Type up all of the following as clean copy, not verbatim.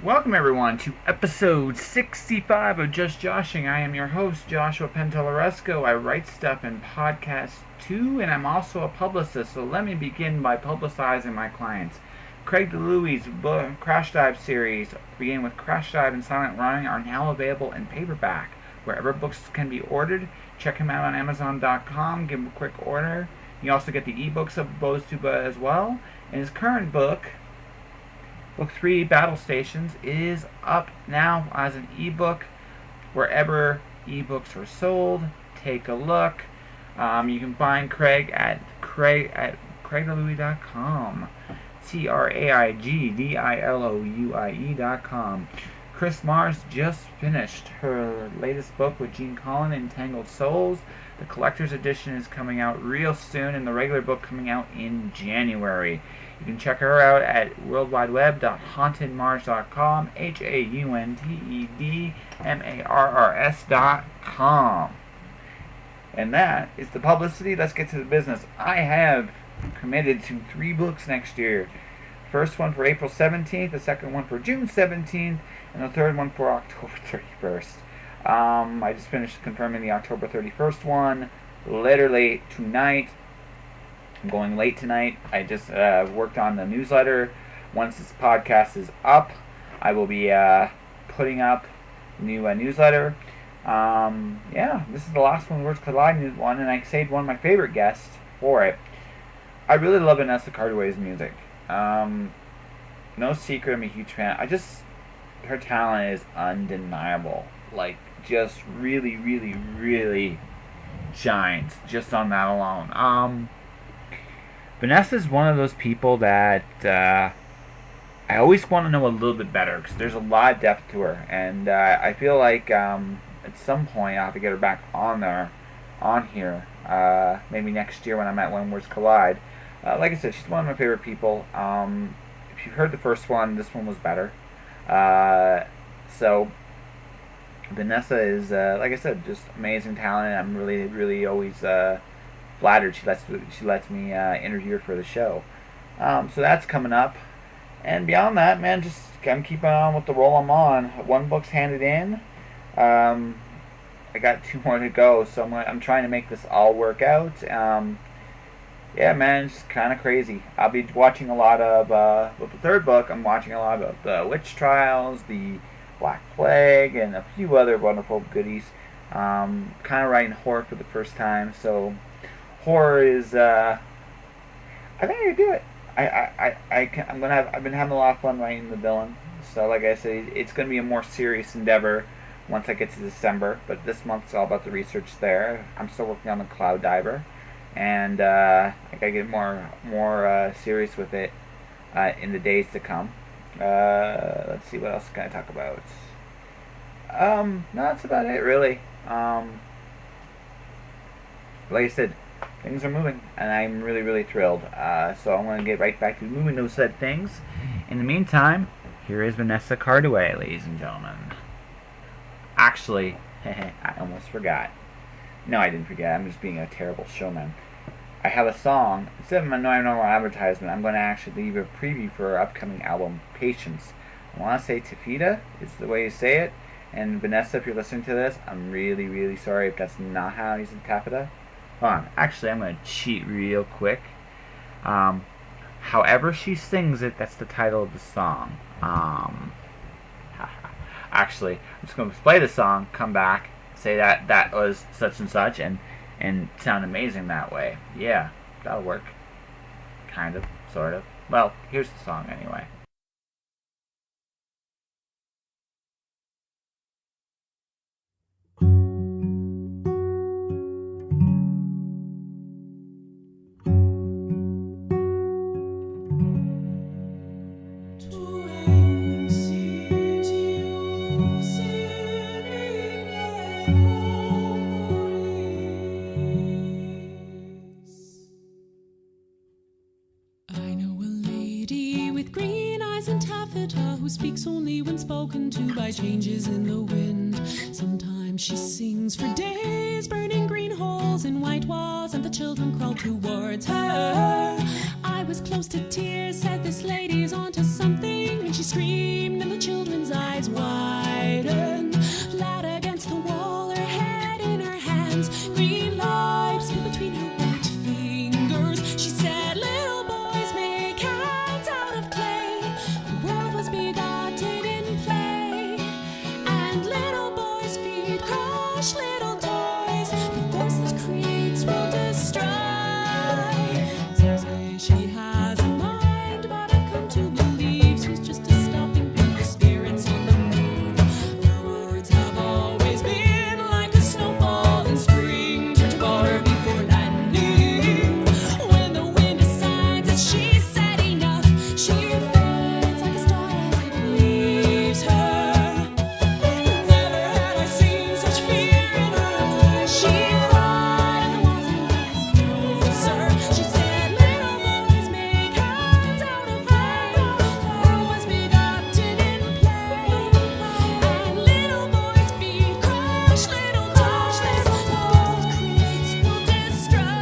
Welcome everyone to episode 65 of Just Joshing. I am your host, Joshua Pentolaresco. I write stuff in podcasts too, and I'm also a publicist, so let me begin by publicizing my clients. Craig DeLuey's book, Crash Dive series, beginning with Crash Dive and Silent Running, are now available in paperback, wherever books can be ordered. Check him out on Amazon.com, give him a quick order. You also get the ebooks of those two as well. And his current book, Book 3, Battle Stations, is up now as an ebook wherever ebooks are sold. Take a look. You can find Craig at craigdeluey.com. CraigDilouie.com. Chris Mars just finished her latest book with Gene Collin, Entangled Souls. The collector's edition is coming out real soon, and the regular book coming out in January. You can check her out at worldwideweb.hauntedmars.com, HAUNTEDMARRS.com. And that is the publicity. Let's get to the business. I have committed to 3 books next year. First one for April 17th, the second one for June 17th, and the third one for October 31st. I just finished confirming the October 31st one literally tonight. I'm going late tonight. I just worked on the newsletter. Once this podcast is up, I will be putting up new newsletter. This is the last one, Words Collide one, and I saved one of my favorite guests for it. I really love Vanessa Cardui's music. No secret, I'm a huge fan. Her talent is undeniable. Like, just really, really, really shines just on that alone. Vanessa's one of those people that I always want to know a little bit better because there's a lot of depth to her, and I feel like at some point I'll have to get her back on here, maybe next year when I'm at When Words Collide. Like I said, she's one of my favorite people. If you heard the first one, this one was better. So Vanessa is, like I said, just amazing talent. I'm really, really always flattered she lets me interview her for the show. So that's coming up. And beyond that, man, I'm keeping on with the roll I'm on. One book's handed in. I got 2 more to go, so I'm trying to make this all work out. Yeah, man, it's just kind of crazy. I'll be watching a lot of, with the third book, I'm watching a lot of the Witch Trials, the Black Plague, and a few other wonderful goodies. Kind of writing horror for the first time, so horror is, I think I can do it. I've been having a lot of fun writing the villain, so like I said, it's going to be a more serious endeavor once I get to December, but this month's all about the research there. I'm still working on the Cloud Diver, and I gotta get more serious with it in the days to come. Let's see, what else can I talk about? No, that's about it, really. Like I said, things are moving, and I'm really, really thrilled. So I'm going to get right back to moving those said things. In the meantime, here is Vanessa Cardui, ladies and gentlemen. Actually, I almost forgot. No, I didn't forget. I'm just being a terrible showman. I have a song. Instead of my normal advertisement, I'm going to actually leave a preview for our upcoming album, Patience. I want to say Tafita is the way you say it. And Vanessa, if you're listening to this, I'm really, really sorry if that's not how you say Tafita. Hold on. Actually, I'm going to cheat real quick. However she sings it, that's the title of the song. Actually, I'm just going to play the song, come back, say that was such and such, and sound amazing that way. Yeah, that'll work. Kind of, sort of. Well, here's the song anyway. Who speaks only when spoken to by changes in the wind. Sometimes she sings for days, burning green holes in white walls, and the children crawl towards her. I was close to tears, said this lady's onto something, and she screamed, and the children eyes widen, flat against the wall, her head in her hands, green light split between her white fingers. She said, little boys make hands out of clay. The world was begotten in play, and little boys' feet crush little toys. The force that creates will destroy. Some say she has a mind, but I've come to believe she's just a stopping point for spirits on the move. Her words have always been like a snowfall in spring, turn to water before landing. When the wind decides that she's said enough, she fades like a star as it leaves her. Never had I seen such fear in her eyes. She cried and the walls came closer. She said, little boys make hands out of clay. The world was begotten in play, and little boys' feet crush little toys. The force it creates will destroy.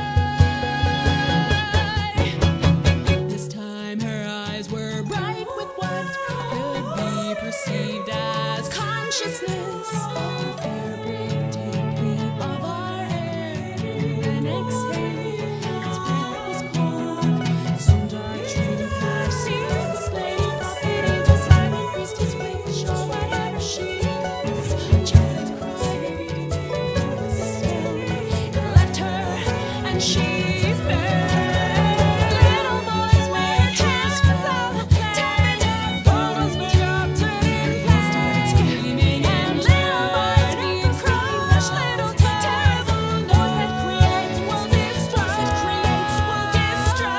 This time her eyes were bright with what could be perceived as consciousness. Her fear breathtaking of our air, and exhale. Its breath was cold. Some dark truth half seized the slave, forbidding to silent priest his wish or whatever she is. Child cried, it left her, and she fell. Little boys make hands out of clay. The world was begotten in play. Started screaming, and little boys being crushed. Little terrible noise that creates will destroy.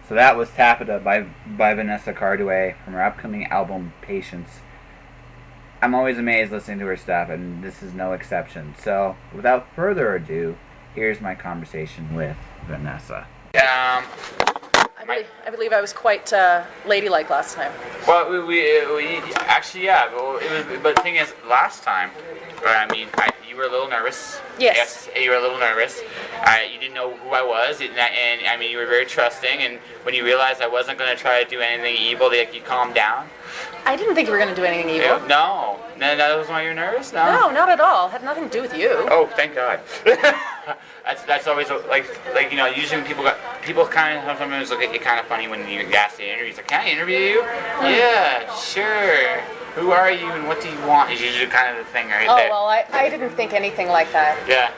So that was Taffeta by Vanessa Cardui from her upcoming album Patience. I'm always amazed listening to her stuff, and this is no exception. So without further ado, here's my conversation with Vanessa. I believe I was quite ladylike last time. Well, we actually, yeah. Well, but the thing is, last time, you were a little nervous. Yes. You were a little nervous. You didn't know who I was, and I mean, you were very trusting. And when you realized I wasn't going to try to do anything evil, you calmed down. I didn't think you were going to do anything evil. No, that was why you're nervous. No, not at all. It had nothing to do with you. Oh, thank God. That's always like usually when people kind of sometimes look at you kind of funny when you ask the interviews. Like, can I interview you? Yeah, sure. Who are you and what do you want? Is usually kind of the thing right there. Oh, well, I didn't think anything like that. Yeah.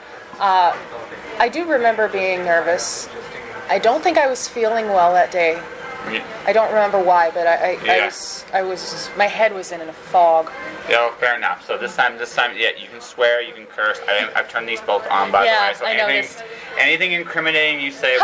I do remember being nervous. I don't think I was feeling well that day. Yeah. I don't remember why, but I was my head was in a fog. Yeah, fair enough. So this time, yeah, you can swear, you can curse. I've turned these both on, by the way. So I noticed. Anything incriminating you say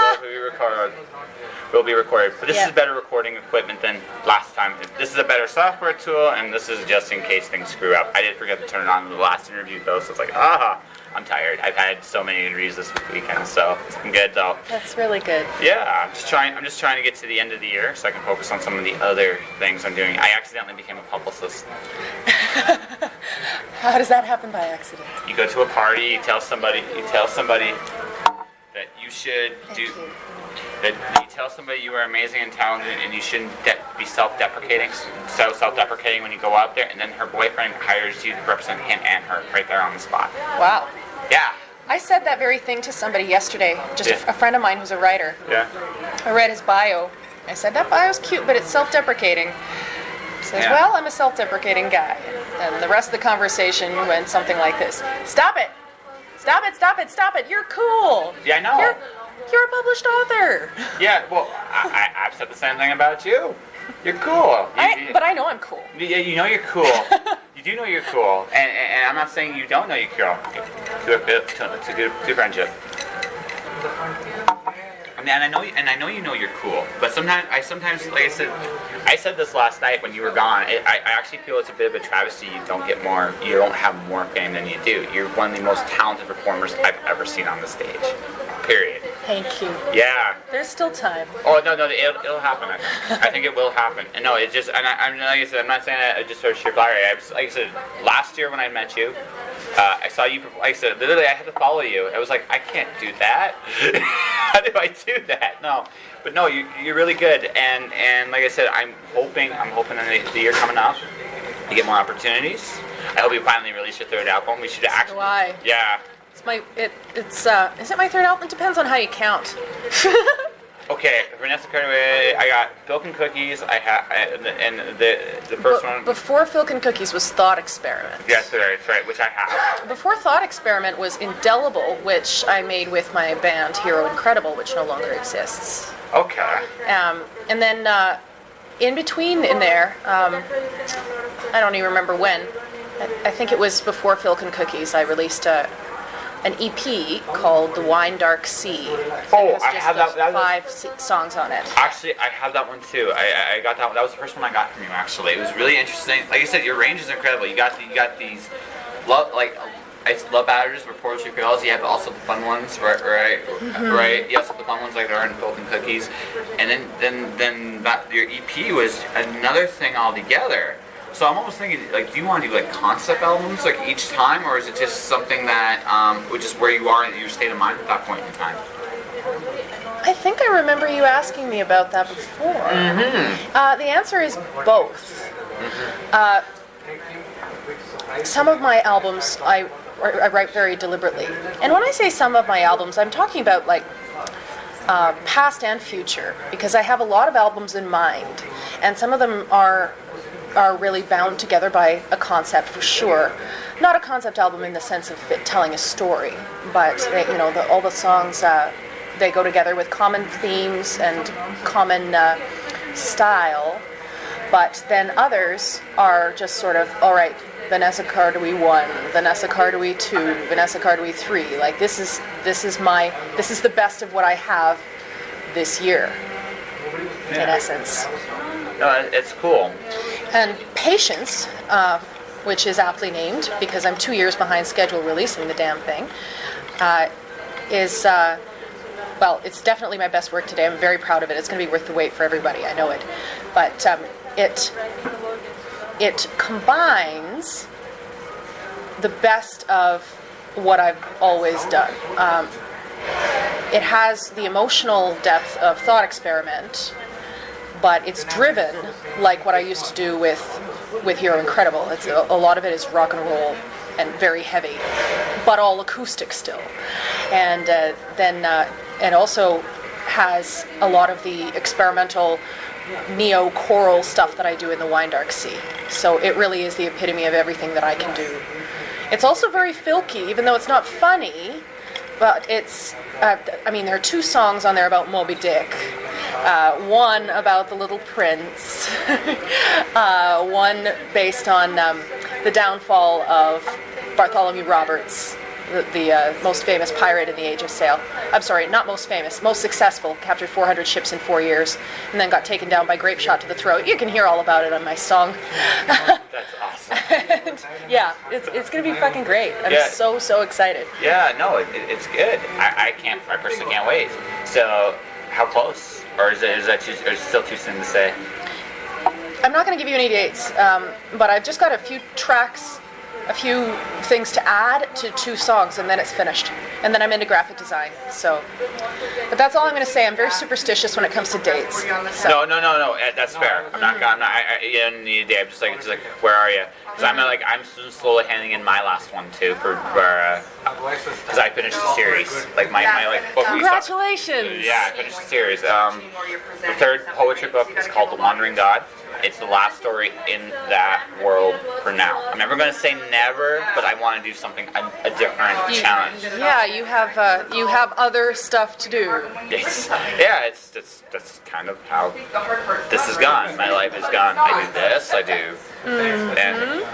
will be recorded. But this is better recording equipment than last time. This is a better software tool, and this is just in case things screw up. I did forget to turn it on in the last interview, though, so it's like, I'm tired. I've had so many interviews this weekend, so it's been good, though. That's really good. Yeah, I'm just trying to get to the end of the year so I can focus on some of the other things I'm doing. I accidentally became a publicist. How does that happen by accident? You go to a party, you tell somebody that you should do. That you tell somebody you are amazing and talented and you shouldn't be self-deprecating when you go out there, and then her boyfriend hires you to represent him and her right there on the spot. Wow. Yeah. I said that very thing to somebody yesterday, just a friend of mine who's a writer. Yeah. I read his bio. I said, that bio's cute, but it's self-deprecating. says, Yeah. well, I'm a self-deprecating guy. And the rest of the conversation went something like this. Stop it! Stop it, stop it, stop it! You're cool! Yeah, I know. You're a published author! Yeah, well, I've said the same thing about you. You're cool. But I know I'm cool. Yeah, you know you're cool. You do know you're cool. And I'm not saying you don't know you're cool. It's a good friendship. And I know you know you're cool, but sometimes, like I said this last night when you were gone. I actually feel it's a bit of a travesty you don't have more fame than you do. You're one of the most talented performers I've ever seen on the stage. Period. Thank you. Yeah. There's still time. Oh no, it'll happen. I think it will happen. And no, it just, and I'm like I said, I'm not saying that just sort of sheer flattery. Like I said, last year when I met you, I saw you. Like I said, literally, I had to follow you. I was like, I can't do that. How do I do that? No, but no, you're really good. And like I said, I'm hoping in the year coming up, you get more opportunities. I hope you finally release your third album. We should actually. Why? Yeah. Is it my third album? It depends on how you count. Okay, Vanessa Cardui, I got Milk and Cookies. And the first one. Before Filk and Cookies was Thought Experiment. Yes, that's right, which I have. Before Thought Experiment was Indelible, which I made with my band Hero Incredible, which no longer exists. Okay. And then in between in there, I don't even remember when. I think it was before Filk and Cookies. I released an EP called The Wine Dark Sea. Oh, I have that. That was 5 songs on it. Actually, I have that one too. I got that one. That was the first one I got from you. Actually, it was really interesting. Like I said, your range is incredible. You got these love ballads where poetry fails. You have also the fun ones, right? Mm-hmm. Right. You also have the fun ones like there are in Milk and Cookies, and then that your EP was another thing altogether. So I'm almost thinking, like, do you want to do like concept albums like each time, or is it just something that, which is where you are in your state of mind at that point in time? I think I remember you asking me about that before. Mm-hmm. The answer is both. Some of my albums I write very deliberately, and when I say some of my albums, I'm talking about like past and future, because I have a lot of albums in mind, and some of them are really bound together by a concept for sure. Not a concept album in the sense of it telling a story, but they, all the songs they go together with common themes and common style. But then others are just sort of, all right, Vanessa Cardui 1, Vanessa Cardui 2, Vanessa Cardui 3. Like this is the best of what I have this year, in essence. It's cool. And Patience, which is aptly named because I'm 2 years behind schedule releasing the damn thing, is, it's definitely my best work today. I'm very proud of it. It's going to be worth the wait for everybody. I know it. But it combines the best of what I've always done. It has the emotional depth of Thought Experiment, but it's driven like what I used to do with Hero Incredible. It's a lot of it is rock and roll and very heavy, but all acoustic still. And then also has a lot of the experimental neo-choral stuff that I do in the Wine Dark Sea. So it really is the epitome of everything that I can do. It's also very filky, even though it's not funny. But it's, there are 2 songs on there about Moby Dick. One about the Little Prince. One based on the downfall of Bartholomew Roberts, the most famous pirate in the Age of Sail. I'm sorry, not most famous, most successful. Captured 400 ships in 4 years, and then got taken down by grape shot to the throat. You can hear all about it on my song. That's awesome. And, yeah, it's gonna be fucking great. I'm so excited. Yeah, no, it's good. I personally can't wait. So, how close? Or is it still too soon to say? I'm not going to give you any dates, but I've just got a few tracks, a few things to add to 2 songs, and then it's finished. And then I'm into graphic design. So, but that's all I'm going to say. I'm very superstitious when it comes to dates. So. No. That's fair. I'm not. You don't need a date. I'm just like, where are you? Because I'm slowly handing in my last one too for because I finished the series. Like my book. Congratulations! Yeah, I finished the series. The third poetry book is called The Wandering God. It's the last story in that world for now. I'm never going to say never, but I want to do something a different challenge. Yeah, you have other stuff to do. That's kind of how this has gone. My life has gone. I do this. I do. And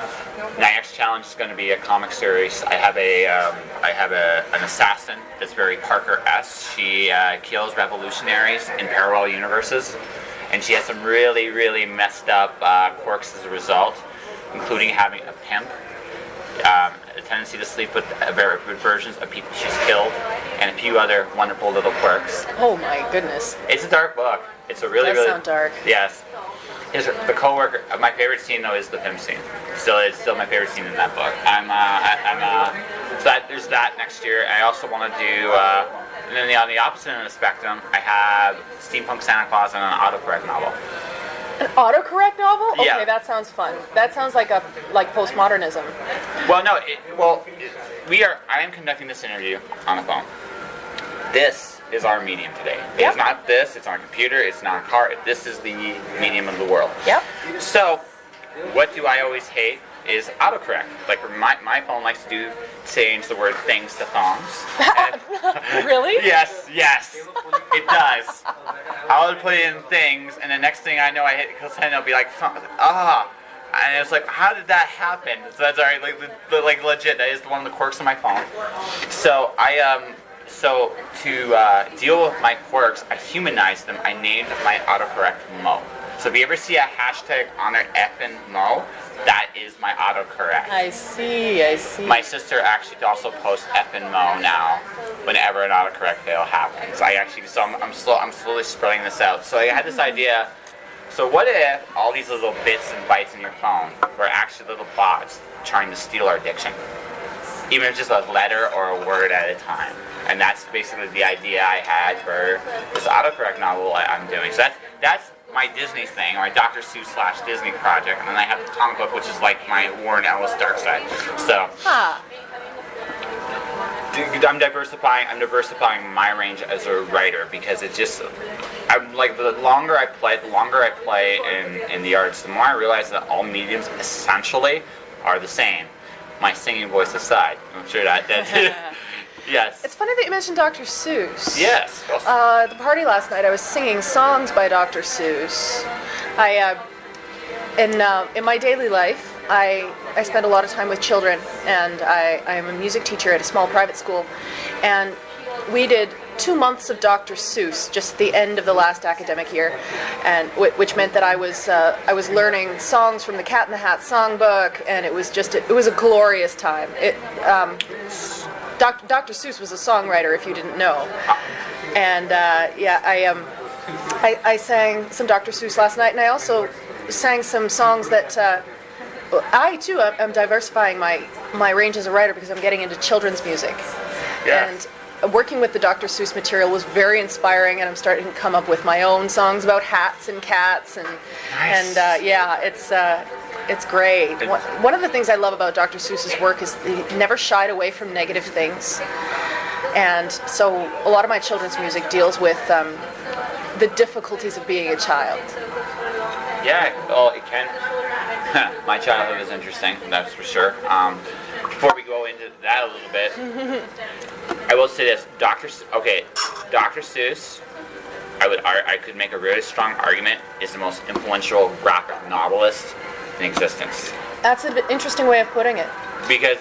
my next challenge is going to be a comic series. I have an assassin that's very Parker-esque. She kills revolutionaries in parallel universes. And she has some really, really messed up quirks as a result, including having a pimp, a tendency to sleep with versions of people she's killed, and a few other wonderful little quirks. Oh my goodness. It's a dark book. It's a really, sound dark. Yes. The coworker. My favorite scene though is the pimp scene. It's still my favorite scene in that book. So there's that next year. I also want to do. And then on the opposite end of the spectrum, I have Steampunk Santa Claus and an autocorrect novel. An autocorrect novel? Yeah. Okay, that sounds fun. That sounds like postmodernism. Well, no. I am conducting this interview on the phone. This is our medium today. Yep. It's not this. It's not a computer. It's not a car. This is the medium of the world. Yep. So, what do I always hate is autocorrect. Like my phone likes to change the word things to thongs. Really? Yes, it does. I would put in things, and the next thing I know, I hit because then it'll be like, and it's like, how did that happen? So that's alright, like legit. That is one of the quirks of my phone. So to deal with my quirks, I humanized them. I named my autocorrect Mo. So if you ever see a hashtag on it, effing Mo, that is my autocorrect. I see. My sister actually also posts effing Mo now whenever an autocorrect fail happens. I'm slowly spreading this out. So I had this idea. So what if all these little bits and bytes in your phone were actually little bots trying to steal our diction? Even if it's just a letter or a word at a time. And that's basically the idea I had for this autocorrect novel I'm doing. So that's my Disney thing, my Dr. Seuss / Disney project, and then I have the comic book, which is like my Warren Ellis dark side. So I'm diversifying my range as a writer because it's just the longer I play in the arts, the more I realize that all mediums essentially are the same. My singing voice aside, I'm sure that yes. It's funny that you mentioned Dr. Seuss. Yes. At the party last night, I was singing songs by Dr. Seuss. In my daily life, I spend a lot of time with children, and I am a music teacher at a small private school, and we did 2 months of Dr. Seuss just at the end of the last academic year, and which meant that I was learning songs from the Cat in the Hat songbook, and it was a glorious time. Dr. Seuss was a songwriter, if you didn't know, and I sang some Dr. Seuss last night, and I also sang some songs that I too am diversifying my range as a writer because I'm getting into children's music, and working with the Dr. Seuss material was very inspiring, and I'm starting to come up with my own songs about hats and cats, and it's great. One of the things I love about Dr. Seuss's work is he never shied away from negative things, and so a lot of my children's music deals with the difficulties of being a child. Yeah, well, it can. My childhood was interesting, that's for sure. Before we go into that a little bit, I will say this: Dr. Seuss, I could make a really strong argument, is the most influential graphic novelist in existence. That's an interesting way of putting it. Because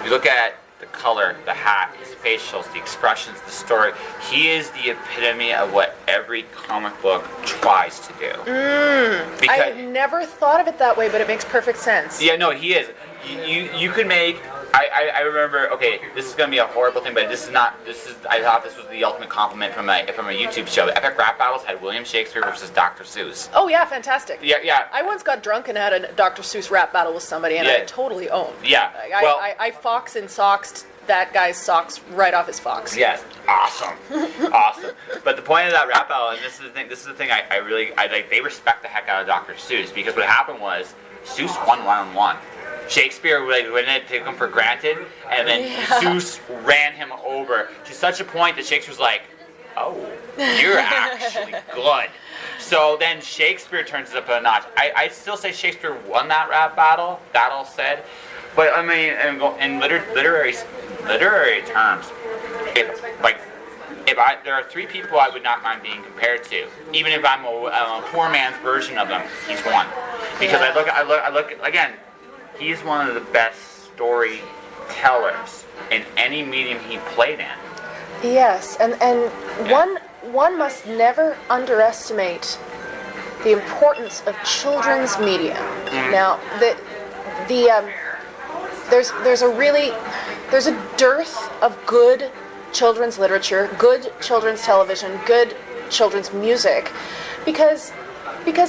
you look at the color, the hat, his facials, the expressions, the story. He is the epitome of what every comic book tries to do. I've never thought of it that way, but it makes perfect sense. Yeah, no, he is. You could make. I remember. Okay, this is gonna be a horrible thing, but this is not. I thought this was the ultimate compliment from a YouTube show. The Epic Rap Battles had William Shakespeare versus Dr. Seuss. Oh yeah, fantastic. Yeah. I once got drunk and had a Dr. Seuss rap battle with somebody, and I totally owned. Yeah. I fox and soxed that guy's socks right off his fox. Yes, awesome. But the point of that rap battle, and this is the thing I really like. They respect the heck out of Dr. Seuss because what happened was Seuss won 1-on-1. Shakespeare wouldn't take him for granted, and then Seuss ran him over to such a point that Shakespeare's like, oh, you're actually good. So then Shakespeare turns it up a notch. I still say Shakespeare won that rap battle, that all said. But I mean, in literary terms, there are three people I would not mind being compared to, even if I'm a poor man's version of them. He's one, because I look again. He's one of the best storytellers in any medium he played in. Yes, and one must never underestimate the importance of children's media. Now, there's a dearth of good children's literature, good children's television, good children's music, because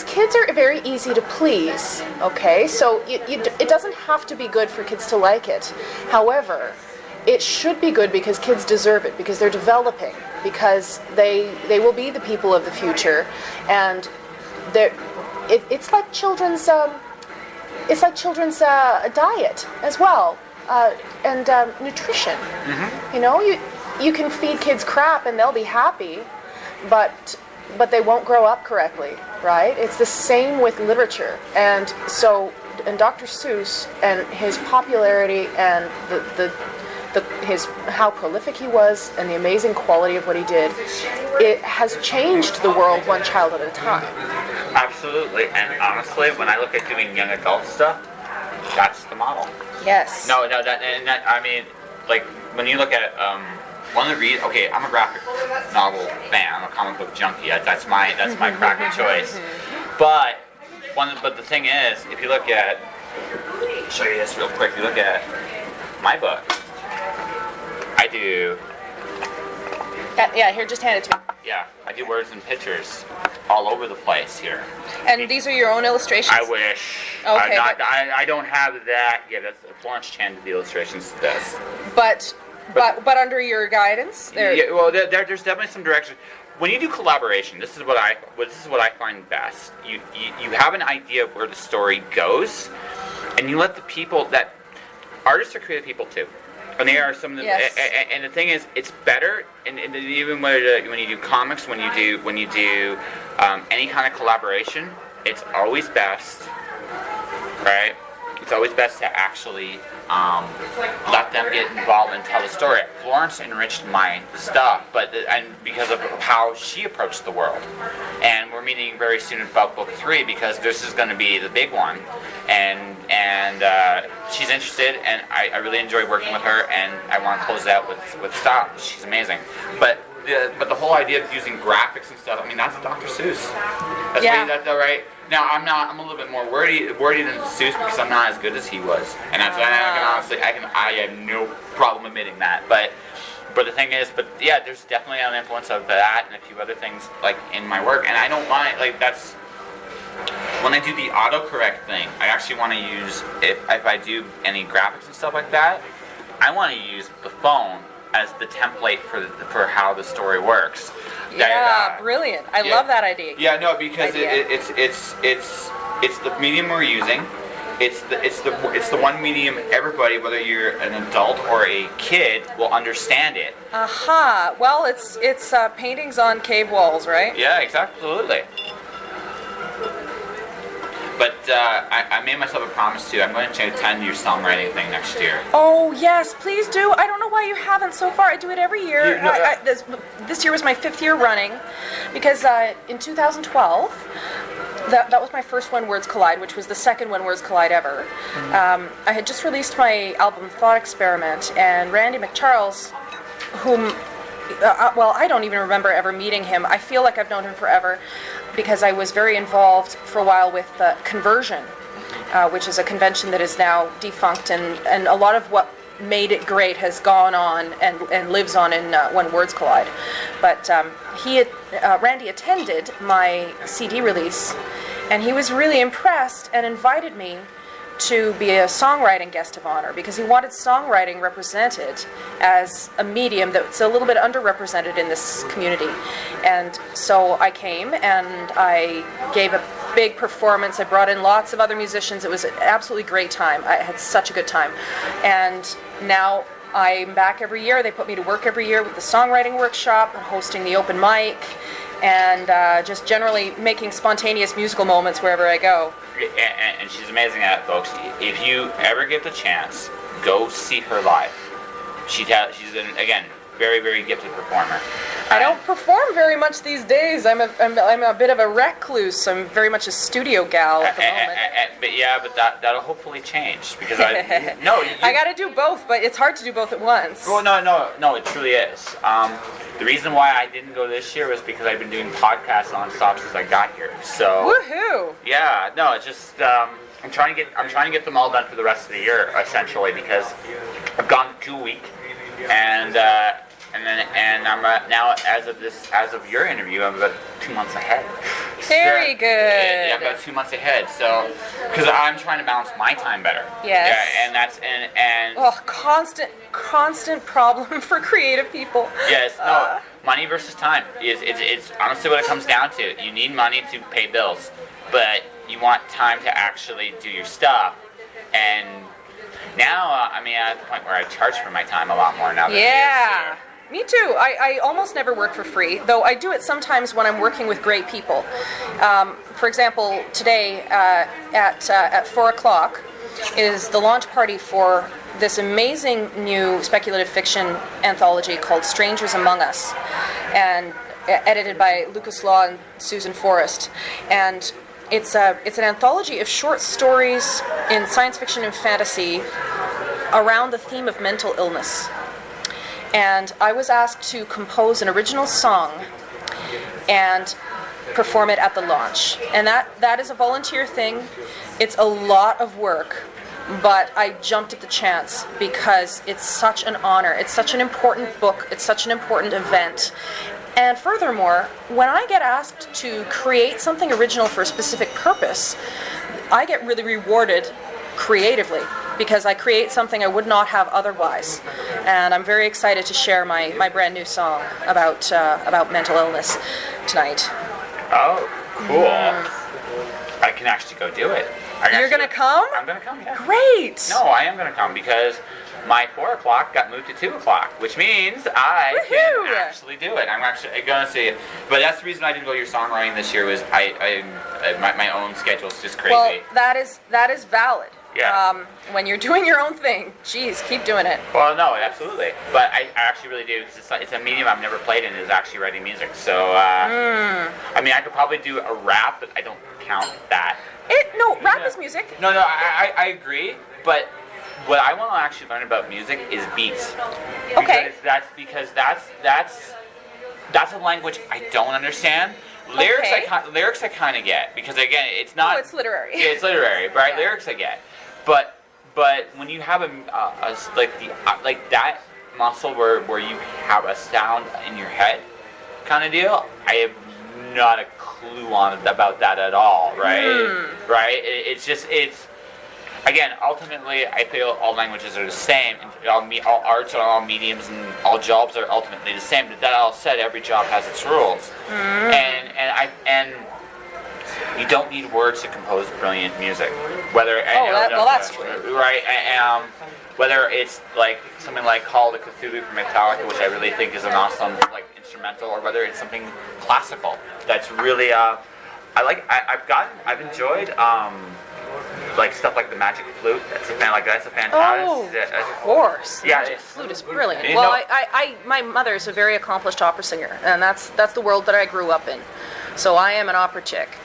kids are very easy to please. Okay, so it doesn't have to be good for kids to like it. However, it should be good because kids deserve it, because they're developing, because they will be the people of the future, and it's like children's diet as well, and nutrition. You know, you can feed kids crap and they'll be happy, but they won't grow up correctly, right? It's the same with literature, and Dr. Seuss and his popularity and his how prolific he was and the amazing quality of what he did, it has changed the world one child at a time. Absolutely, and honestly, when I look at doing young adult stuff, that's the model. Yes. No, I mean, like when you look at one of the reasons. Okay, I'm a graphic novel fan. I'm a comic book junkie. That's my crack of choice. But the thing is, if you look at, I'll show you this real quick. If you look at my book, I do. Yeah, here, just hand it to me. Yeah, I do words and pictures all over the place here. And these are your own illustrations? I wish. Okay. I don't have that yet. That's Florence Chan did the illustrations to this. But under your guidance, yeah. Well, there's definitely some direction. When you do collaboration, this is what I find best. You have an idea of where the story goes, and you let the people that artists are creative people too. And they are some of the. Yes. And the thing is, it's better. And even when you do comics, when you do any kind of collaboration, it's always best, right? It's always best to actually let them get involved and tell the story. Florence enriched my stuff, and because of how she approached the world. And we're meeting very soon about book 3 because this is going to be the big one. And she's interested, and I really enjoy working with her, and I want to close it out with stuff. She's amazing. But the whole idea of using graphics and stuff, I mean, that's Dr. Seuss. That's right. Now I'm a little bit more wordy than Seuss because I'm not as good as he was, and that's I have no problem admitting that. But the thing is, there's definitely an influence of that and a few other things like in my work, and I don't mind that's when I do the autocorrect thing. I actually want to use if I do any graphics and stuff like that, I want to use the phone as the template for how the story works. Yeah, brilliant. I love that idea. Yeah, no, because it's the medium we're using. It's the one medium everybody, whether you're an adult or a kid, will understand it. Aha. Well, it's paintings on cave walls, right? Yeah, absolutely. But I made myself a promise too. I'm going to attend your songwriting thing next year. Oh yes, please do. I don't know why you haven't so far. I do it every year. This year was my 5th year running, because in 2012, that was my first When Words Collide, which was the second When Words Collide ever. I had just released my album Thought Experiment, and Randy McCharles, whom I don't even remember ever meeting him. I feel like I've known him forever, because I was very involved for a while with Conversion, which is a convention that is now defunct, and a lot of what made it great has gone on and lives on in When Words Collide. But Randy attended my CD release, and he was really impressed and invited me to be a songwriting guest of honor, because he wanted songwriting represented as a medium that's a little bit underrepresented in this community. And so I came and I gave a big performance. I brought in lots of other musicians. It was an absolutely great time. I had such a good time. And now I'm back every year. They put me to work every year with the songwriting workshop, hosting the open mic, and just generally making spontaneous musical moments wherever I go. And she's amazing at it, folks. If you ever get the chance, go see her live. She's again, very, very gifted performer. I don't perform very much these days. I'm a bit of a recluse. I'm very much a studio gal at the moment. But that'll hopefully change because I got to do both, but it's hard to do both at once. Well, no, it truly is. The reason why I didn't go this year was because I've been doing podcasts nonstop since I got here. So woohoo! Yeah, no, it's just I'm trying to get them all done for the rest of the year essentially because I've gone 2 a week and I'm now as of your interview I'm about 2 months ahead. Very good. Yeah, I'm about 2 months ahead. So because I'm trying to balance my time better. Yes. Yeah, and that's and constant problem for creative people. Yes. No. Money versus time it's honestly what it comes down to. You need money to pay bills, but you want time to actually do your stuff. And now, I'm at the point where I charge for my time a lot more now. Yeah. Me too. I almost never work for free, though I do it sometimes when I'm working with great people. For example, today at 4 o'clock is the launch party for this amazing new speculative fiction anthology called Strangers Among Us, and edited by Lucas Law and Susan Forrest. And it's an anthology of short stories in science fiction and fantasy around the theme of mental illness. And I was asked to compose an original song and perform it at the launch. And that is a volunteer thing. It's a lot of work, but I jumped at the chance because it's such an honor. It's such an important book. It's such an important event. And furthermore, when I get asked to create something original for a specific purpose, I get really rewarded creatively because I create something I would not have otherwise. And I'm very excited to share my brand new song about mental illness tonight. Oh, cool. I can actually go do it. You're going to come? I'm going to come, yeah. Great! No, I am going to come because my 4 o'clock got moved to 2 o'clock, which means I can actually do it. I'm actually going to see it. But that's the reason I didn't go to your songwriting this year was my own schedule is just crazy. Well, that is valid. Yeah. When you're doing your own thing, geez, keep doing it. Well, no, absolutely. But I actually really do because it's a medium I've never played in is actually writing music. So, I could probably do a rap, but I don't count that. Rap is music. No, I agree. But what I want to actually learn about music is beats. Okay. Because that's a language I don't understand. Lyrics I kind of get because again it's not. Oh, it's literary. Yeah, it's literary, right? Yeah. Lyrics I get, but when you have like that muscle where you have a sound in your head, kind of deal, I have not a clue about that at all, right? Right? It's. Again, ultimately, I feel all languages are the same. All arts and all mediums and all jobs are ultimately the same. But that all said, every job has its rules, and you don't need words to compose brilliant music. That's true. Right? Whether it's like something like Call to Cthulhu from Metallica, which I really think is an awesome instrumental, or whether it's something classical that's really I've enjoyed. Like stuff like the Magic Flute. That's a fantastic. Oh, of course. The Magic Flute is brilliant. My mother is a very accomplished opera singer, and that's the world that I grew up in. So I am an opera chick.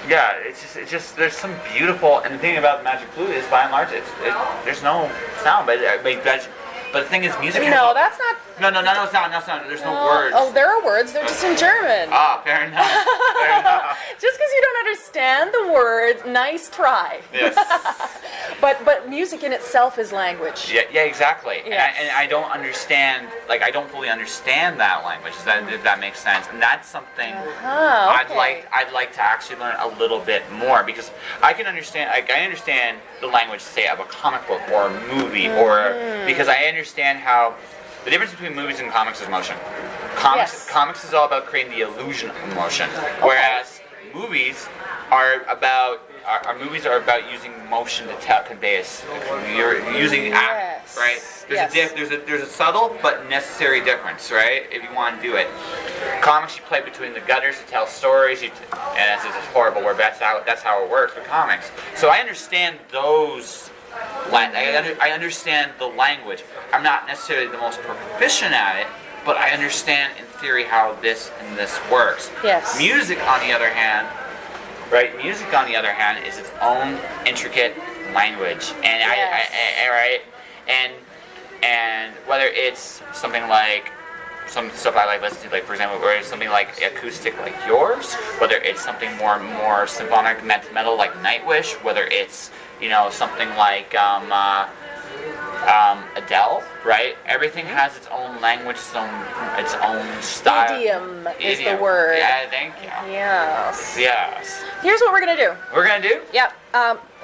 Yeah, it's just there's some beautiful, and the thing about the Magic Flute is by and large there's no sound, but the thing is music. No, that's not. No, it's not. There's no words. Oh, there are words. They're just in German. Ah, fair enough. Just because you don't understand the words, nice try. Yes. But music in itself is language. Yeah, exactly. Yes. And I don't understand. I don't fully understand that language. If that makes sense. And that's something okay. I'd like to actually learn a little bit more because I can understand. I understand the language, say, of a comic book or a movie, or because I understand how. The difference between movies and comics is motion. Comics is all about creating the illusion of motion, whereas movies are about movies are about using motion to convey you're using act, right? There's a subtle but necessary difference, right? If you want to do it. Comics, you play between the gutters to tell stories, and that's just a horrible word, but that's how it works with comics. So I understand those. I understand the language. I'm not necessarily the most proficient at it, but I understand in theory how this and this works. Yes. Music, on the other hand, right? Music, on the other hand, is its own intricate language, and and whether it's something like some stuff I like listening to, like for example, whether it's something like acoustic like yours, whether it's something more symphonic metal like Nightwish, whether it's something like Adele, right? Everything has its own language, its own style. Idiom is the word. Yeah, thank you. Yes. Yes. Here's what we're gonna do. We're gonna do? Yep.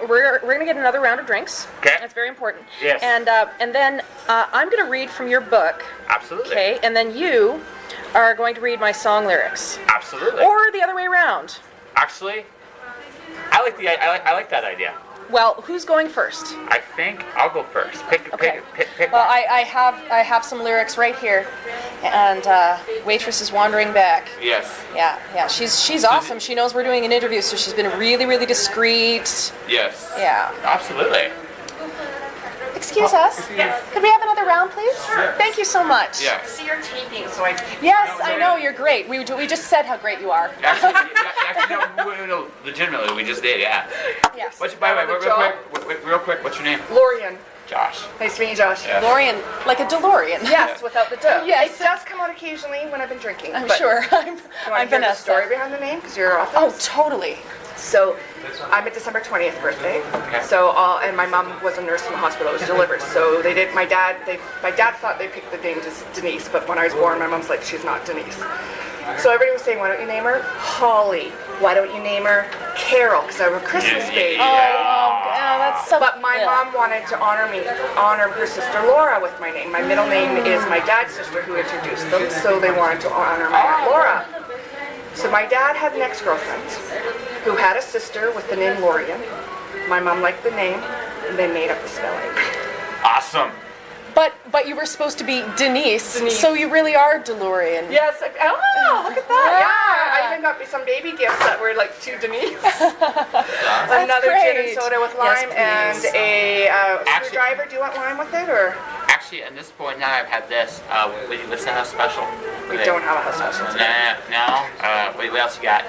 We're gonna get another round of drinks. Okay. That's very important. Yes. And then I'm gonna read from your book. Absolutely. Okay. And then you are going to read my song lyrics. Absolutely. Or the other way around. Actually, I like that idea. Well, who's going first? I think I'll go first. Pick Well, one. I have some lyrics right here, and waitress is wandering back. Yes. Yeah. She's awesome. She knows we're doing an interview, so she's been really, really discreet. Yes. Yeah. Absolutely. Excuse us. Yes. Could we have another round, please? Sure. Thank you so much. Yes. See your taping, so I. Yes, I know you're great. We just said how great you are. Actually, no, legitimately, we just did, yeah. Yes. By the way, real quick, what's your name? Lorian. Josh. Nice to meet you, Josh. Yeah. Lorian, like a DeLorean. Yes, without the duh. Yes. It does come out occasionally when I've been drinking. I'm but sure. I'm You want to hear the Vanessa. story behind the name? Because you're author. Oh, totally. So, I'm a December 20th birthday. Okay. So, and my mom was a nurse in the hospital. I was delivered. So they did. My dad thought they picked the name Denise, but when I was born, my mom's like, she's not Denise. So everybody was saying, why don't you name her Holly? Why don't you name her Carol? Because I'm a Christmas baby. Oh, that's so. But my mom wanted to honor her sister Laura with my name. My middle name is my dad's sister who introduced them, so they wanted to honor my Aunt Laura. So my dad had an ex-girlfriend who had a sister with the name Lorian. My mom liked the name, and they made up the spelling. Awesome. But you were supposed to be Denise, so you really are DeLorean. Yes. Look at that. Yeah. I even got me some baby gifts that were like to Denise. Another gin and great. soda with lime Yes, and a Actually- screwdriver. Do you want lime with it or? Actually, at this point now, I've had this. What's the house special? We don't have a house special today. No. What else you got?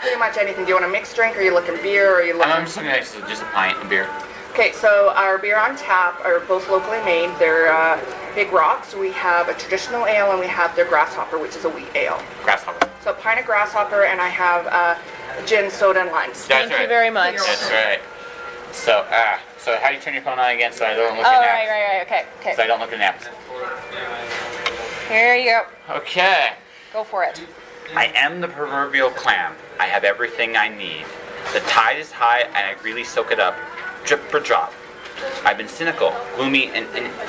Pretty much anything. Do you want a mixed drink, or are you looking beer, or are you looking? I'm just looking at just a pint of beer. Okay, so our beer on tap are both locally made. They're Big Rocks. We have a traditional ale, and we have their Grasshopper, which is a wheat ale. Grasshopper. So a pint of Grasshopper, and I have gin, soda, and limes. That's Thank you right. very much. That's right. So how do you turn your phone on again so I don't look Oh, at right. naps? Okay. So I don't look at naps. Here you go. Okay. Go for it. I am the proverbial clam. I have everything I need. The tide is high and I really soak it up, drip for drop. I've been cynical, gloomy, and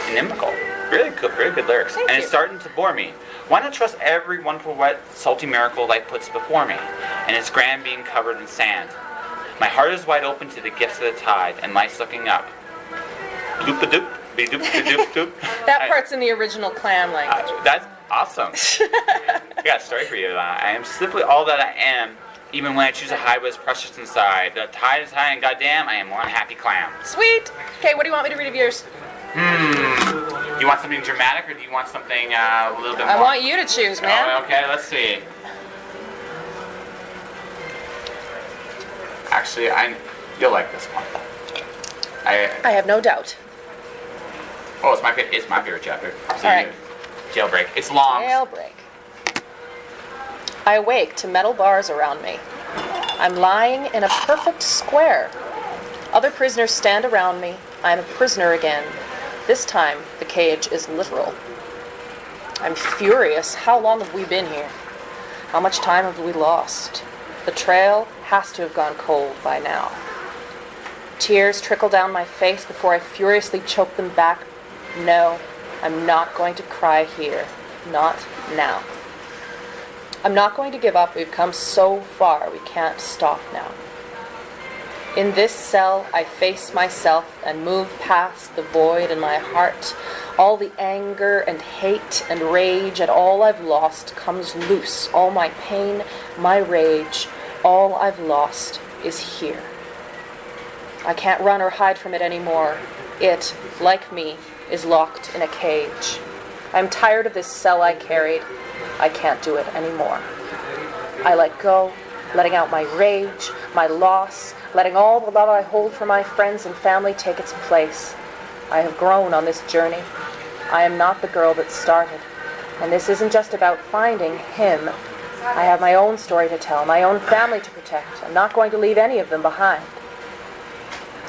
inimical. Very good lyrics. Thank and you. it's starting to bore me. Why not trust every wonderful, wet, salty miracle life puts before me? And it's grand being covered in sand. My heart is wide open to the gifts of the tide, and life's looking up. Bloop-a-doop, be-doop-a-doop-doop. That part's in the original clan language. That's awesome. I got a story for you. I am simply all that I am, even when I choose to hide what is precious inside. The tide is high, and goddamn, I am one happy clam. Sweet. Okay, what do you want me to read of yours? You want something dramatic, or do you want something a little bit more? I want you to choose, man. Oh, okay, let's see. Actually, you'll like this one. I have no doubt. Oh, it's my favorite chapter. So All right. Jailbreak. It's long. Jailbreak. I awake to metal bars around me. I'm lying in a perfect square. Other prisoners stand around me. I am a prisoner again. This time, the cage is literal. I'm furious. How long have we been here? How much time have we lost? The trail has to have gone cold by now. Tears trickle down my face before I furiously choke them back. No, I'm not going to cry here. Not now. I'm not going to give up. We've come so far. We can't stop now. In this cell, I face myself and move past the void in my heart. All the anger and hate and rage and all I've lost comes loose. All my pain, my rage, all I've lost is here. I can't run or hide from it anymore. It, like me, is locked in a cage. I'm tired of this cell I carried. I can't do it anymore. I let go, letting out my rage, my loss, letting all the love I hold for my friends and family take its place. I have grown on this journey. I am not the girl that started. And this isn't just about finding him. I have my own story to tell, my own family to protect. I'm not going to leave any of them behind.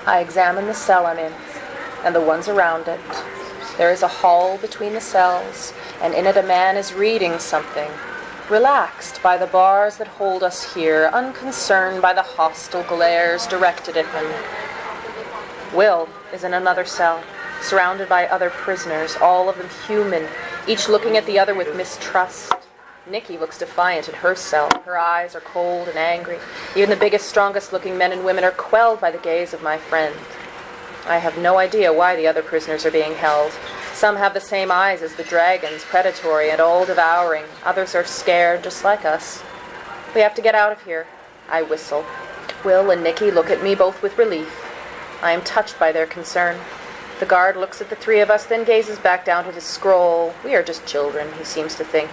I examine the cell I'm in and the ones around it. There is a hall between the cells, and in it a man is reading something, relaxed by the bars that hold us here, unconcerned by the hostile glares directed at him. Will is in another cell, surrounded by other prisoners, all of them human, each looking at the other with mistrust. Nikki looks defiant in her cell. Her eyes are cold and angry. Even the biggest, strongest-looking men and women are quelled by the gaze of my friend. I have no idea why the other prisoners are being held. Some have the same eyes as the dragons, predatory and all-devouring. Others are scared, just like us. We have to get out of here. I whistle. Will and Nikki look at me, both with relief. I am touched by their concern. The guard looks at the three of us, then gazes back down at his scroll. We are just children, he seems to think.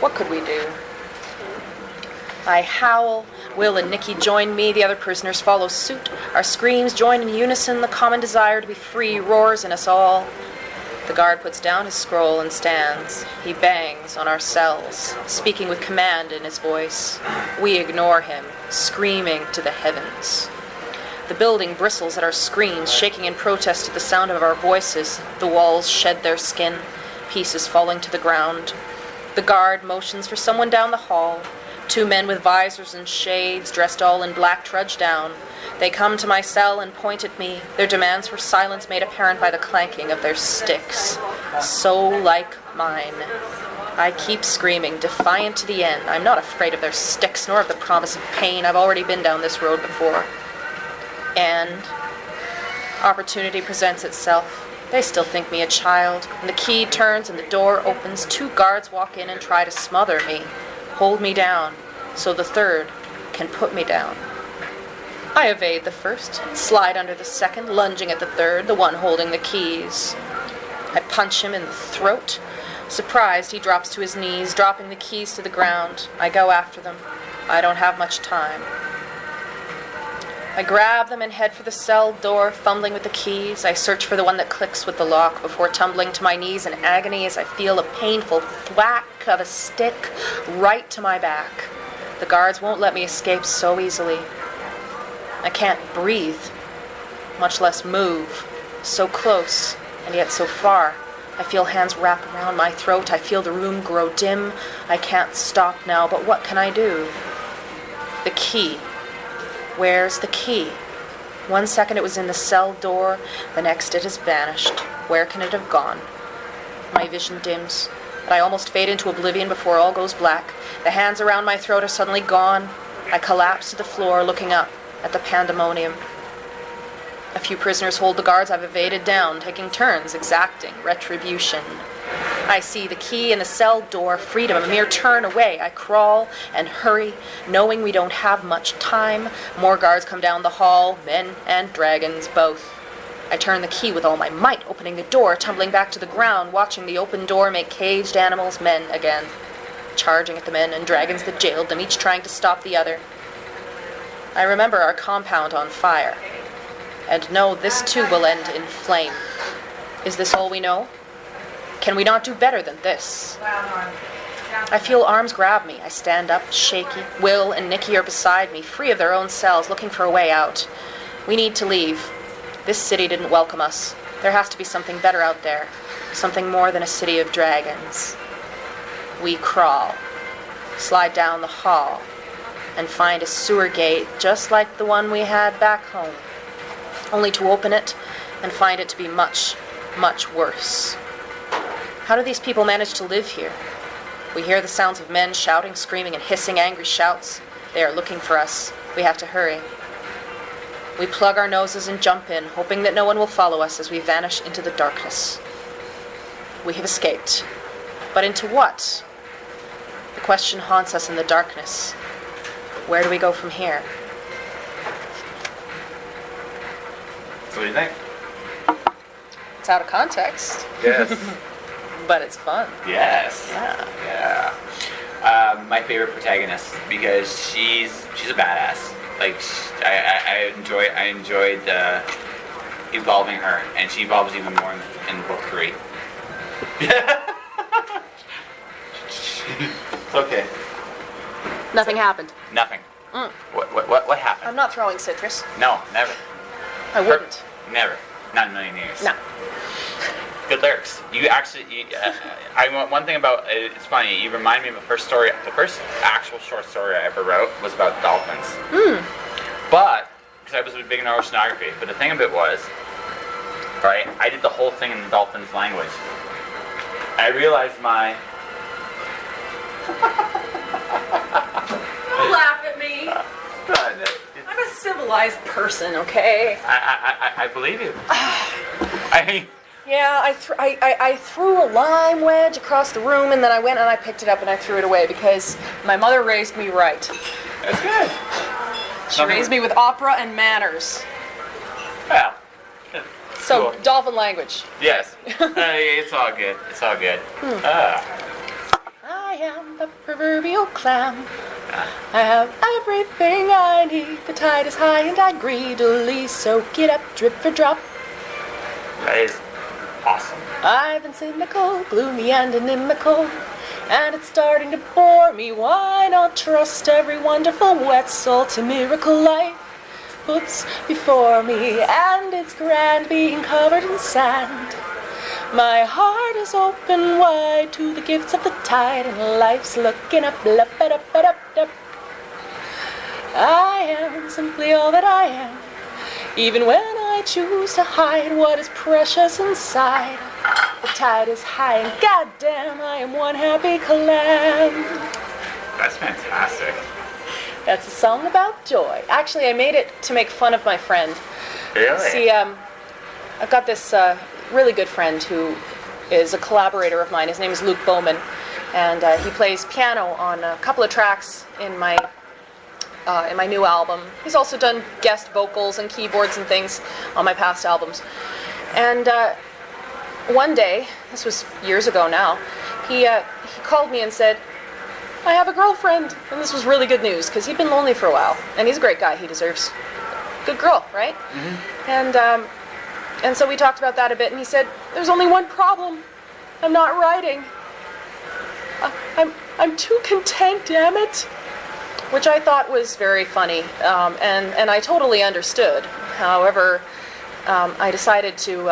What could we do? I howl. Will and Nikki join me. The other prisoners follow suit. Our screams join in unison. The common desire to be free roars in us all. The guard puts down his scroll and stands. He bangs on our cells, speaking with command in his voice. We ignore him, screaming to the heavens. The building bristles at our screams, shaking in protest to the sound of our voices. The walls shed their skin, pieces falling to the ground. The guard motions for someone down the hall. Two men with visors and shades, dressed all in black, trudge down. They come to my cell and point at me, their demands for silence made apparent by the clanking of their sticks. So like mine. I keep screaming, defiant to the end. I'm not afraid of their sticks, nor of the promise of pain. I've already been down this road before. And opportunity presents itself. They still think me a child. And the key turns and the door opens. Two guards walk in and try to smother me, hold me down, so the third can put me down. I evade the first, slide under the second, lunging at the third, the one holding the keys. I punch him in the throat. Surprised, he drops to his knees, dropping the keys to the ground. I go after them. I don't have much time. I grab them and head for the cell door, fumbling with the keys. I search for the one that clicks with the lock before tumbling to my knees in agony as I feel a painful thwack of a stick right to my back. The guards won't let me escape so easily. I can't breathe, much less move. So close, and yet so far. I feel hands wrap around my throat. I feel the room grow dim. I can't stop now, but what can I do? The key. Where's the key? 1 second it was in the cell door, the next it has vanished. Where can it have gone? My vision dims, but I almost fade into oblivion before all goes black. The hands around my throat are suddenly gone. I collapse to the floor, looking up at the pandemonium. A few prisoners hold the guards I've evaded down, taking turns, exacting retribution. I see the key in the cell door, freedom, a mere turn away. I crawl and hurry, knowing we don't have much time. More guards come down the hall, men and dragons, both. I turn the key with all my might, opening the door, tumbling back to the ground, watching the open door make caged animals men again, charging at the men and dragons that jailed them, each trying to stop the other. I remember our compound on fire, and know this too will end in flame. Is this all we know? Can we not do better than this? I feel arms grab me. I stand up, shaky. Will and Nikki are beside me, free of their own cells, looking for a way out. We need to leave. This city didn't welcome us. There has to be something better out there. Something more than a city of dragons. We crawl, slide down the hall, and find a sewer gate just like the one we had back home, only to open it and find it to be much, much worse. How do these people manage to live here? We hear the sounds of men shouting, screaming, and hissing angry shouts. They are looking for us. We have to hurry. We plug our noses and jump in, hoping that no one will follow us as we vanish into the darkness. We have escaped. But into what? The question haunts us in the darkness. Where do we go from here? So what do you think? It's out of context, Yes. but it's fun. Yes. Yeah. Yeah. My favorite protagonist because she's a badass. Like I enjoyed evolving her, and she evolves even more in book 3. It's okay. Nothing happened. Nothing. What happened? I'm not throwing citrus. No, never. I wouldn't. Never. Not in a million years. No. Good lyrics. You actually, one thing about it's funny. You remind me of the first story. The first actual short story I ever wrote was about dolphins. But because I was big in oceanography. But the thing of it was, right? I did the whole thing in the dolphins' language. I realized my. Don't laugh at me. I'm a civilized person, okay? I believe you. Yeah, I threw a lime wedge across the room, and then I went and I picked it up and I threw it away because my mother raised me right. That's good. She raised me with opera and manners. Well. So, Cool. dolphin language. Yes. It's all good. It's all good. I am the proverbial clam. I have everything I need. The tide is high and I greedily soak it up, drip for drop. That is awesome. I've been cynical, gloomy and inimical, and it's starting to bore me. Why not trust every wonderful wet soul to miracle life puts before me? And it's grand being covered in sand. My heart is open wide to the gifts of the tide, and life's looking up, up, up, up, up. I am simply all that I am, even when I choose to hide what is precious inside. The tide is high, and goddamn, I am one happy clam. That's fantastic. That's a song about joy. Actually, I made it to make fun of my friend. Really? See, I've got this really good friend who is a collaborator of mine. His name is Luke Bowman, and he plays piano on a couple of tracks in my new album. He's also done guest vocals and keyboards and things on my past albums. And one day, this was years ago now, he called me and said, I have a girlfriend. And this was really good news because he'd been lonely for a while. And he's a great guy. He deserves a good girl, right? Mm-hmm. And so we talked about that a bit, and he said, there's only one problem. I'm not writing. I'm too content, damn it. Which I thought was very funny, and I totally understood. However, I decided to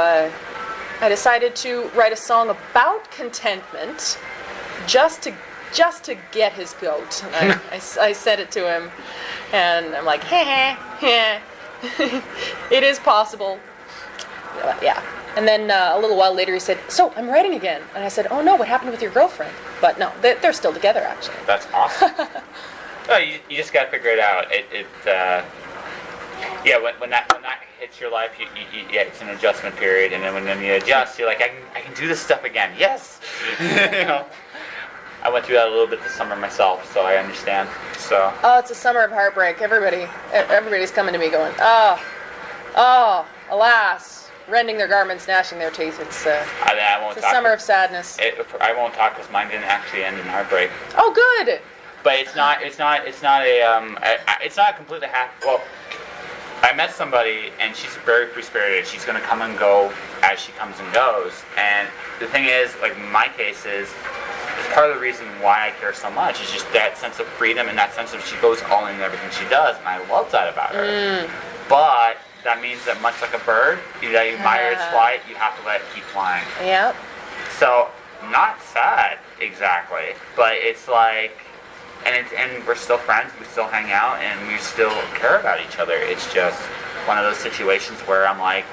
write a song about contentment, just to get his goat. I sent it to him, and I'm like, heh. It is possible. Yeah. And then a little while later he said, so, I'm writing again. And I said, oh no, what happened with your girlfriend? But no, they're still together, actually. That's awesome. Oh, you just gotta figure it out. When that hits your life, yeah, it's an adjustment period, and then when you adjust, you're like, I can do this stuff again. Yes. You know, I went through that a little bit this summer myself, so I understand. So. Oh, it's a summer of heartbreak. Everybody's coming to me going, oh, alas. Rending their garments, gnashing their teeth. It's a summer of sadness. I won't talk because mine didn't actually end in heartbreak. Oh, good. But it's not completely happy. Well, I met somebody and she's very free spirited. She's gonna come and go as she comes and goes. And the thing is, like my case is part of the reason why I care so much is just that sense of freedom and that sense of she goes all in everything she does, and I love that about her. But that means that much like a bird, you admire its flight, you have to let it keep flying. Yep. So, not sad exactly, but it's like, and we're still friends, we still hang out, and we still care about each other. It's just one of those situations where I'm like,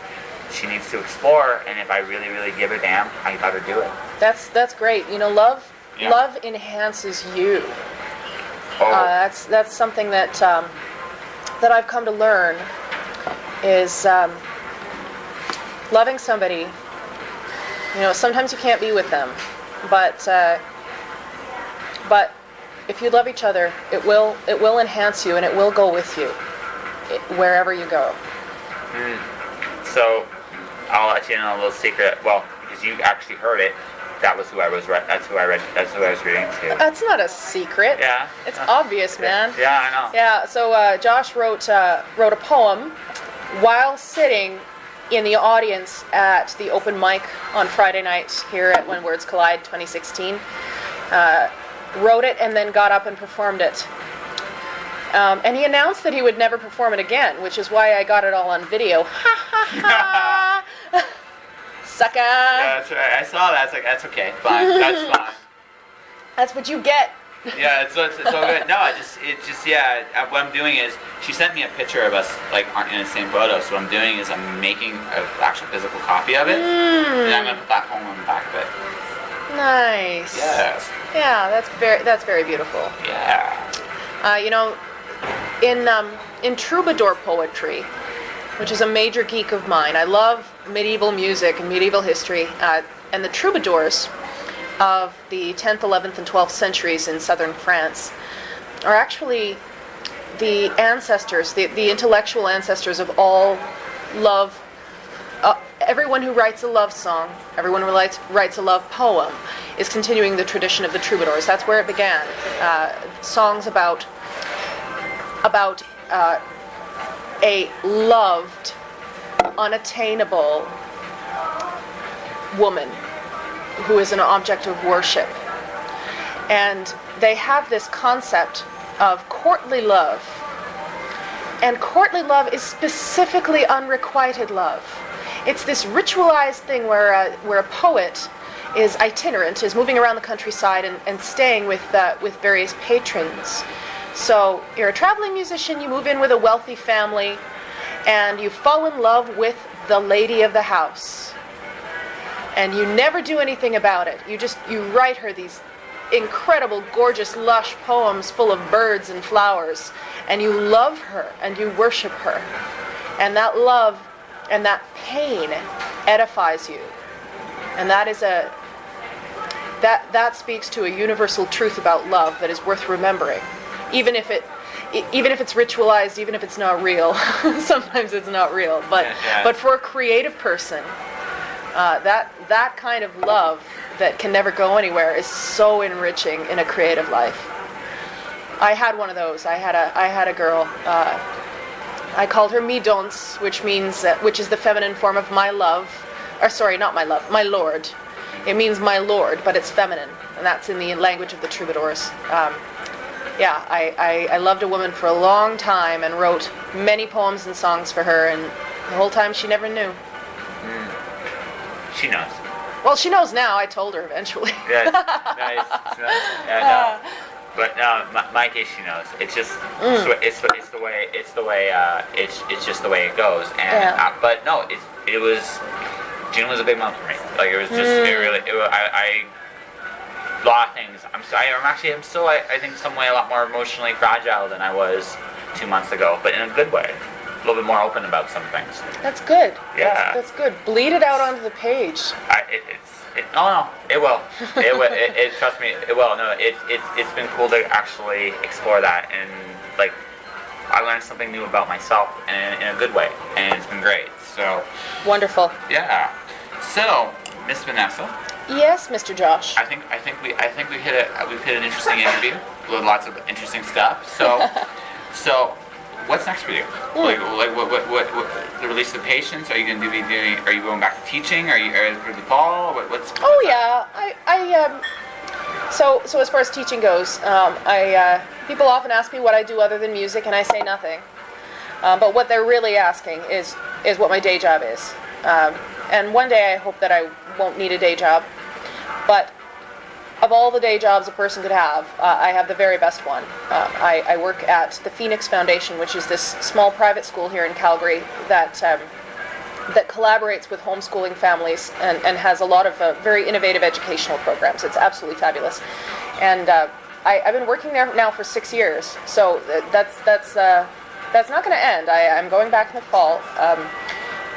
she needs to explore, and if I really, really give a damn, I gotta do it. That's great. You know, love Yeah. Love enhances you. Oh. That's something that that I've come to learn is loving somebody. You know, sometimes you can't be with them, but if you love each other, it will enhance you and it will go with you wherever you go. So I'll let you in on a little secret. Well, because you actually heard it. That was who I was. That's who I read. That's who I was reading to. That's not a secret. Yeah. It's obvious, man. Yeah, I know. Yeah. So Josh wrote a poem while sitting in the audience at the open mic on Friday night here at When Words Collide 2016. Wrote it and then got up and performed it. And he announced that he would never perform it again, which is why I got it all on video. Ha ha ha! Sucker! Yeah, that's right. I saw that. It's like, that's okay. Fine. That's fine. That's what you get. Yeah, it's all good. No, what I'm doing is, she sent me a picture of us, like, in the same photo, so what I'm doing is I'm making an actual physical copy of it, and I'm going to put that poem on the back of it. Nice. Yeah. Yeah, that's very beautiful. Yeah. You know, in troubadour poetry, which is a major geek of mine, I love medieval music and medieval history, and the troubadours of the 10th, 11th, and 12th centuries in southern France are actually the ancestors, the intellectual ancestors of all love. Everyone who writes a love song, everyone who writes a love poem, is continuing the tradition of the troubadours. That's where it began. Songs about a loved, unattainable woman who is an object of worship. And they have this concept of courtly love. And courtly love is specifically unrequited love. It's this ritualized thing where a poet is itinerant, is moving around the countryside and staying with various patrons. So you're a traveling musician, you move in with a wealthy family, and you fall in love with the lady of the house. And you never do anything about it. You write her these incredible, gorgeous, lush poems full of birds and flowers, and you love her and you worship her. And that love and that pain edifies you. And that speaks to a universal truth about love that is worth remembering. Even if it's ritualized, even if it's not real. Sometimes it's not real. But for a creative person, that kind of love that can never go anywhere is so enriching in a creative life. I had one of those. I had a girl. I called her mi dons, which is the feminine form of my love. Or sorry, not my love, my lord. It means my lord, but it's feminine, and that's in the language of the troubadours. I loved a woman for a long time and wrote many poems and songs for her, and the whole time she never knew. She knows. Well, she knows now. I told her eventually. Yeah, nice. Yeah, no. But no, my case, she knows. It's just it's the way it's just the way it goes. And but no, it was June was a big month for me. Like it was just I a lot of things. I'm still I think some way a lot more emotionally fragile than I was 2 months ago, but in a good way. A little bit more open about some things. That's good. Yeah. That's good. Bleed it out onto the page. It will. Trust me, it will. No, it's been cool to actually explore that, and like I learned something new about myself, and in a good way, and it's been great. So wonderful. Yeah. So, Miss Vanessa. Yes, Mr. Josh. I think we've hit an interesting interview with lots of interesting stuff. So. What's next for you? Like what the release of Patience? Are you going to be doing? Are you going back to teaching? Are you for the fall? What's yeah, So as far as teaching goes, people often ask me what I do other than music, and I say nothing. But what they're really asking is what my day job is. And one day I hope that I won't need a day job. But of all the day jobs a person could have, I have the very best one. I work at the Phoenix Foundation, which is this small private school here in Calgary that that collaborates with homeschooling families and has a lot of very innovative educational programs. It's absolutely fabulous. And I've been working there now for 6 years, so that's not going to end. I'm going back in the fall.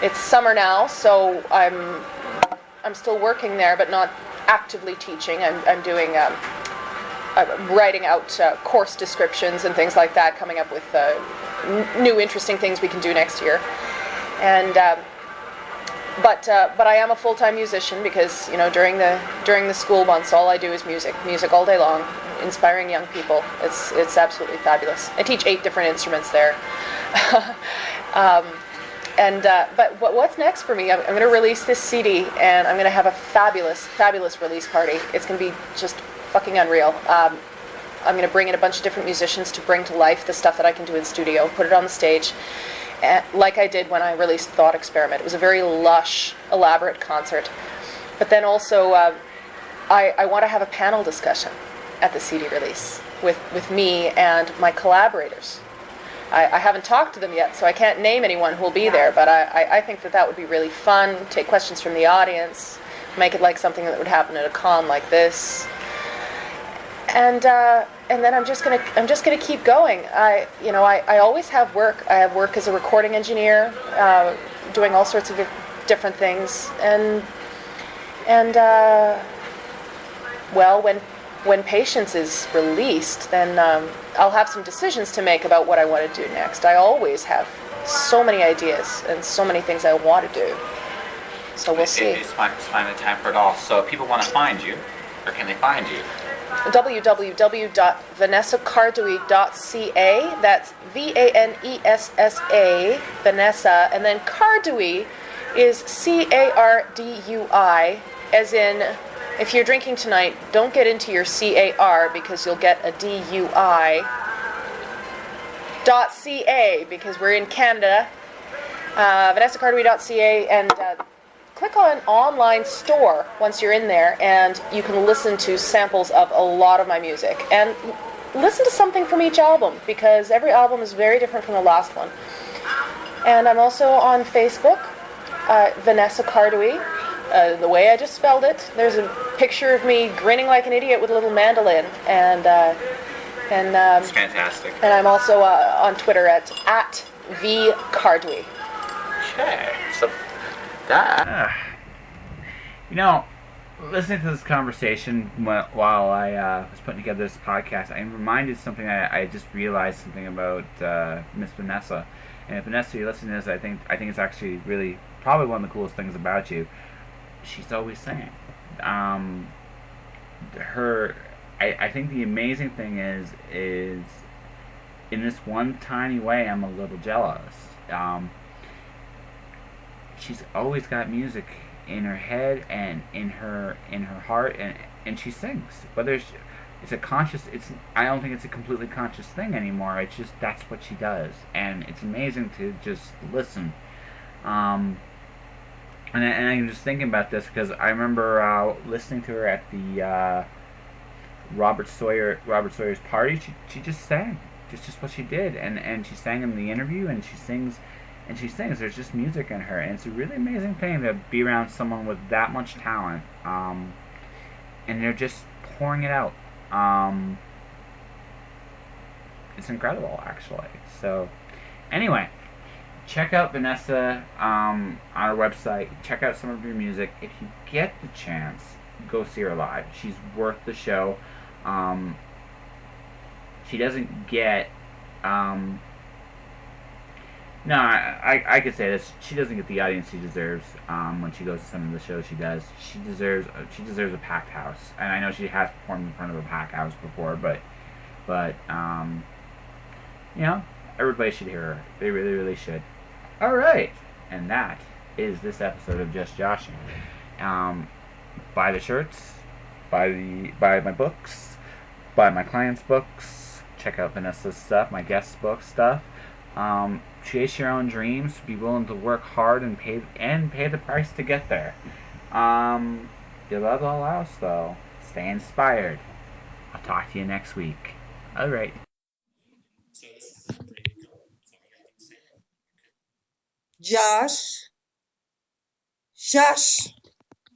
It's summer now, so I'm still working there, but not actively teaching. I'm doing writing out course descriptions and things like that, coming up with new interesting things we can do next year. And but I am a full-time musician because during the school months, all I do is music all day long, inspiring young people. It's absolutely fabulous. I teach 8 different instruments there. But what's next for me? I'm going to release this CD, and I'm going to have a fabulous release party. It's going to be just fucking unreal. I'm going to bring in a bunch of different musicians to bring to life the stuff that I can do in studio, put it on the stage, like I did when I released Thought Experiment. It was a very lush, elaborate concert. But then also, I want to have a panel discussion at the CD release with me and my collaborators. I haven't talked to them yet, so I can't name anyone who will be there, but I think that would be really fun. Take questions from the audience, make it like something that would happen at a con like this. And then I'm just gonna keep going. I always have work. I have work as a recording engineer, doing all sorts of different things. Well, when Patience is released, then I'll have some decisions to make about what I want to do next. I always have so many ideas and so many things I want to do. So we'll see. It's find the time for it all. So if people want to find you, where can they find you? www.vanessacardui.ca. That's VANESSA, Vanessa, and then Cardui is CARDUI, as in, if you're drinking tonight, don't get into your CAR because you'll get a DUI. .ca, because we're in Canada. VanessaCardui.ca, and click on online store once you're in there, and you can listen to samples of a lot of my music. And listen to something from each album, because every album is very different from the last one. And I'm also on Facebook, Vanessa Cardui. The way I just spelled it. There's a picture of me grinning like an idiot with a little mandolin, and it's fantastic. And I'm also on Twitter at @vcardui. Okay, so that. Listening to this conversation while I was putting together this podcast, I'm reminded something. I just realized something about Miss Vanessa. And if Vanessa, you're listening to this, I think it's actually really probably one of the coolest things about you. She's always saying, I think the amazing thing is in this one tiny way, I'm a little jealous. She's always got music in her head and in her heart, and she sings. Whether it's a conscious, I don't think it's a completely conscious thing anymore. It's just that's what she does, and it's amazing to just listen. And I'm just thinking about this because I remember listening to her at the Robert Sawyer's party. She just sang. It's just what she did, and she sang in the interview, and she sings. There's just music in her, and it's a really amazing thing to be around someone with that much talent, and they're just pouring it out. It's incredible, actually. So, anyway. Check out Vanessa on our website. Check out some of your music. If you get the chance, go see her live. She's worth the show. She doesn't get... no, I could say this. She doesn't get the audience she deserves when she goes to some of the shows she does. She deserves a packed house. And I know she has performed in front of a packed house before, but everybody should hear her. They really, really should. Alright, and that is this episode of Just Joshing. Buy the shirts, buy my books, buy my clients' books, check out Vanessa's stuff, my guest book stuff. Chase your own dreams, be willing to work hard and pay the price to get there. Above all else, though, stay inspired. I'll talk to you next week. Alright. Josh, Shush!